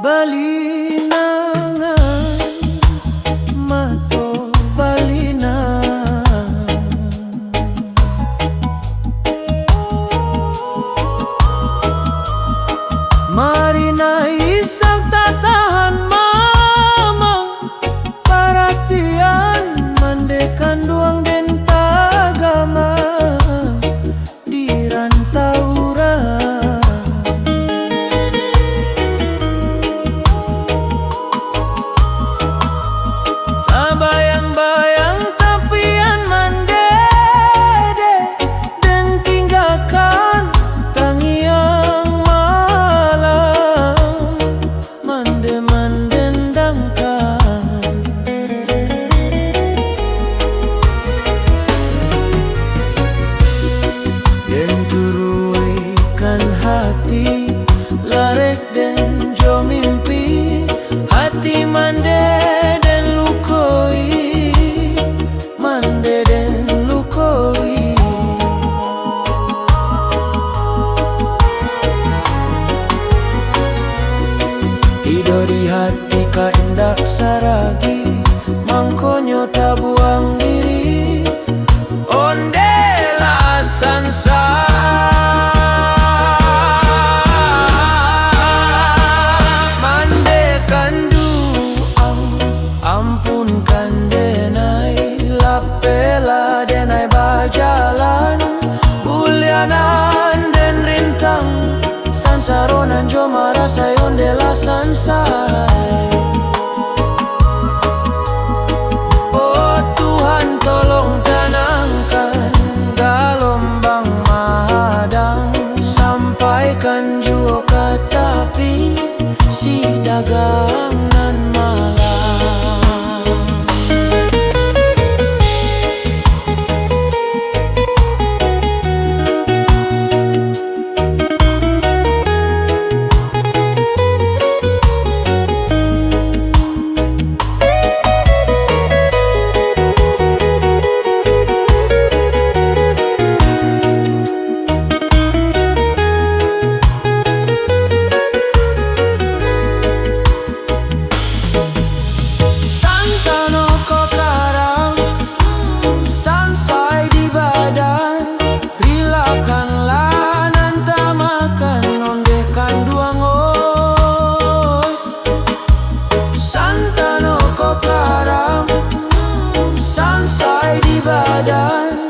balinangan mato balina Marina isak tatahan mamang perhatian mandekan duang den tagama di rantaura bayang-bayang tapian mandede dan tinggalkan tangiang malam mendendangkan dan turuikan hati larek dan jo mimpi hati mande di hati ka indak saragi mangkonyo tabuang diri ondela sansa mandekan duang ampunkan denai lapela denai bajalan bulianan den rintang sansaronan jo marasai ondela sansai. Oh Tuhan tolong tenangkan gelombang mahadang sampaikan jua ke tepi si dagang nan malam. Sansai di badan